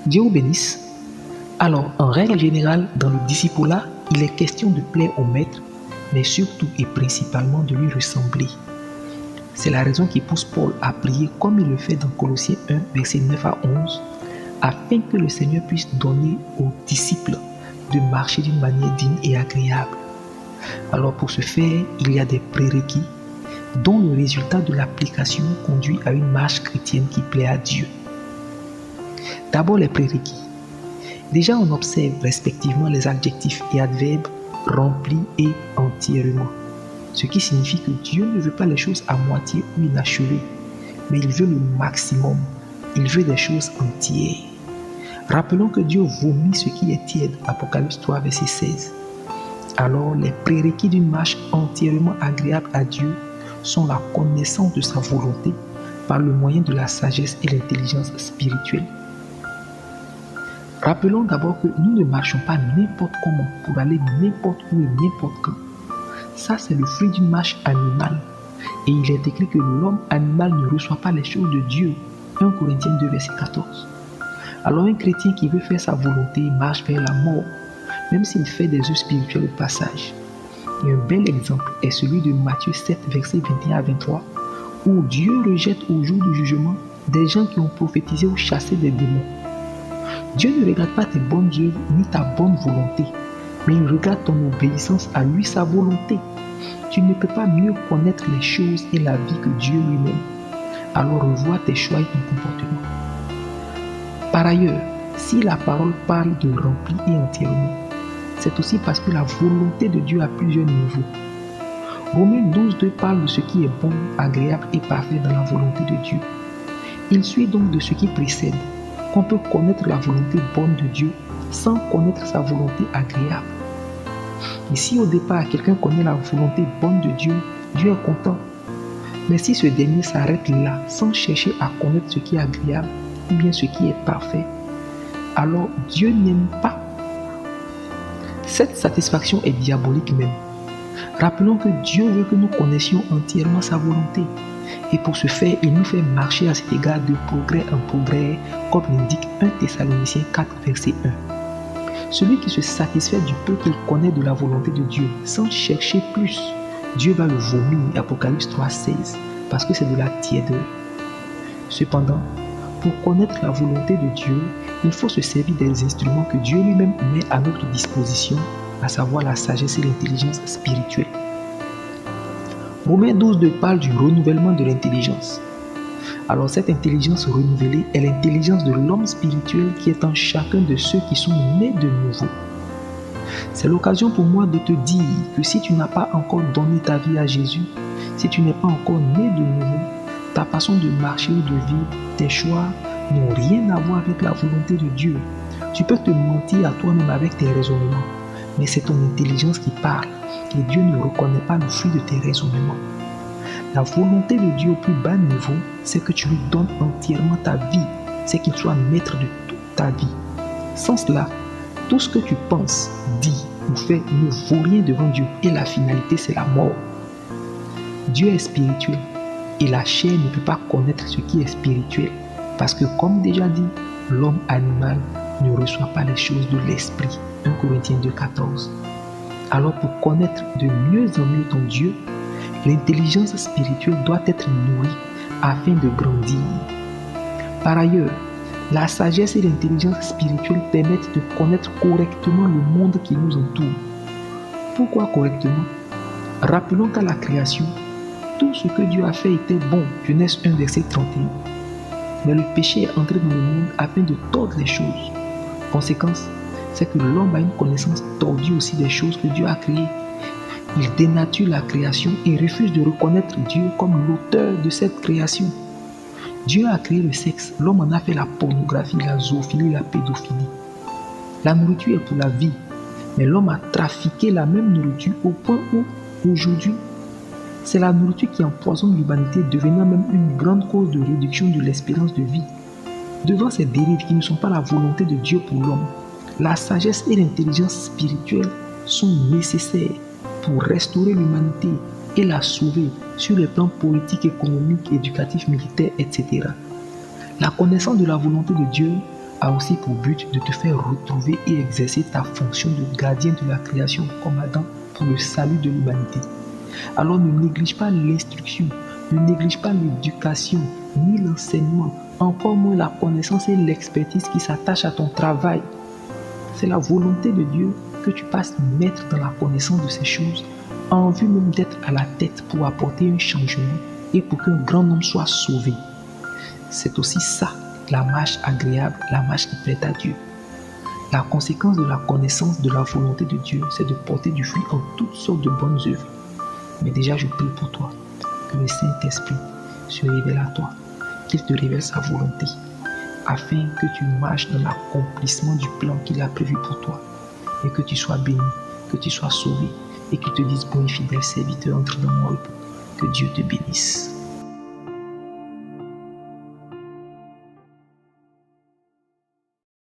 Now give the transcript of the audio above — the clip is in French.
Dieu vous bénisse. Alors, en règle générale, dans le discipulat, il est question de plaire au maître, mais surtout et principalement de lui ressembler. C'est la raison qui pousse Paul à prier comme il le fait dans Colossiens 1, versets 9 à 11, afin que le Seigneur puisse donner aux disciples de marcher d'une manière digne et agréable. Alors pour ce faire, il y a des prérequis dont le résultat de l'application conduit à une marche chrétienne qui plaît à Dieu. D'abord les prérequis. Déjà on observe respectivement les adjectifs et adverbes remplis et entièrement. Ce qui signifie que Dieu ne veut pas les choses à moitié ou inachevées, mais il veut le maximum. Il veut des choses entières. Rappelons que Dieu vomit ce qui est tiède, Apocalypse 3, verset 16. Alors, les prérequis d'une marche entièrement agréable à Dieu sont la connaissance de sa volonté par le moyen de la sagesse et l'intelligence spirituelle. Rappelons d'abord que nous ne marchons pas n'importe comment pour aller n'importe où et n'importe quand. Ça, c'est le fruit d'une marche animale. Et il est écrit que l'homme animal ne reçoit pas les choses de Dieu. 1 Corinthiens 2, verset 14. Alors un chrétien qui veut faire sa volonté marche vers la mort, même s'il fait des œuvres spirituelles au passage. Et un bel exemple est celui de Matthieu 7, versets 21 à 23, où Dieu rejette au jour du jugement des gens qui ont prophétisé ou chassé des démons. Dieu ne regarde pas tes bonnes œuvres ni ta bonne volonté, mais il regarde ton obéissance à lui, sa volonté. Tu ne peux pas mieux connaître les choses et la vie que Dieu lui-même. Alors revois tes choix et ton comportement. Par ailleurs, si la parole parle de rempli et entièrement, c'est aussi parce que la volonté de Dieu a plusieurs niveaux. Romains 12:2 parle de ce qui est bon, agréable et parfait dans la volonté de Dieu. Il suit donc de ce qui précède qu'on peut connaître la volonté bonne de Dieu sans connaître sa volonté agréable. Et si au départ quelqu'un connaît la volonté bonne de Dieu, Dieu est content. Mais si ce dernier s'arrête là sans chercher à connaître ce qui est agréable ou bien ce qui est parfait, alors Dieu n'aime pas. Cette satisfaction est diabolique même. Rappelons que Dieu veut que nous connaissions entièrement sa volonté. Et pour ce faire, il nous fait marcher à cet égard de progrès en progrès, comme l'indique 1 Thessaloniciens 4, verset 1. Celui qui se satisfait du peu qu'il connaît de la volonté de Dieu, sans chercher plus, Dieu va le vomir, Apocalypse 3, 16, parce que c'est de la tiédeur. Cependant, pour connaître la volonté de Dieu, il faut se servir des instruments que Dieu lui-même met à notre disposition, à savoir la sagesse et l'intelligence spirituelle. Romains 12:2 parle du renouvellement de l'intelligence. Alors cette intelligence renouvelée est l'intelligence de l'homme spirituel qui est en chacun de ceux qui sont nés de nouveau. C'est l'occasion pour moi de te dire que si tu n'as pas encore donné ta vie à Jésus, si tu n'es pas encore né de nouveau, ta façon de marcher ou de vivre, tes choix n'ont rien à voir avec la volonté de Dieu. Tu peux te mentir à toi-même avec tes raisonnements, mais c'est ton intelligence qui parle et Dieu ne reconnaît pas le fruit de tes raisonnements. La volonté de Dieu au plus bas niveau, c'est que tu lui donnes entièrement ta vie, c'est qu'il soit maître de toute ta vie. Sans cela, tout ce que tu penses, dis ou fais ne vaut rien devant Dieu et la finalité c'est la mort. Dieu est spirituel et la chair ne peut pas connaître ce qui est spirituel parce que comme déjà dit, l'homme animal ne reçoit pas les choses de l'esprit. 1 Corinthiens 2, 14. Alors pour connaître de mieux en mieux ton Dieu, l'intelligence spirituelle doit être nourrie afin de grandir. Par ailleurs, la sagesse et l'intelligence spirituelle permettent de connaître correctement le monde qui nous entoure. Pourquoi correctement? Rappelons qu'à la création, tout ce que Dieu a fait était bon. Genèse 1, verset 31. Mais le péché est entré dans le monde afin de tordre les choses. Conséquence, c'est que l'homme a une connaissance tordue aussi des choses que Dieu a créées. Il dénature la création et refuse de reconnaître Dieu comme l'auteur de cette création. Dieu a créé le sexe, l'homme en a fait la pornographie, la zoophilie, la pédophilie. La nourriture est pour la vie, mais l'homme a trafiqué la même nourriture au point où, aujourd'hui, c'est la nourriture qui empoisonne l'humanité, devenant même une grande cause de réduction de l'espérance de vie. Devant ces dérives qui ne sont pas la volonté de Dieu pour l'homme, la sagesse et l'intelligence spirituelle sont nécessaires pour restaurer l'humanité et la sauver sur les plans politiques, économiques, éducatifs, militaires, etc. La connaissance de la volonté de Dieu a aussi pour but de te faire retrouver et exercer ta fonction de gardien de la création comme Adam pour le salut de l'humanité. Alors ne néglige pas l'instruction, ne néglige pas l'éducation, ni l'enseignement, encore moins la connaissance et l'expertise qui s'attachent à ton travail. C'est la volonté de Dieu que tu passes maître dans la connaissance de ces choses, en vue même d'être à la tête pour apporter un changement et pour qu'un grand nombre soit sauvé. C'est aussi ça, la marche agréable, la marche qui plaît à Dieu. La conséquence de la connaissance de la volonté de Dieu, c'est de porter du fruit en toutes sortes de bonnes œuvres. Mais déjà, je prie pour toi, que le Saint-Esprit se révèle à toi, qu'il te révèle sa volonté, afin que tu marches dans l'accomplissement du plan qu'il a prévu pour toi, et que tu sois béni, que tu sois sauvé, et qu'il te dise, bon et fidèle serviteur, entre dans mon repos. Que Dieu te bénisse.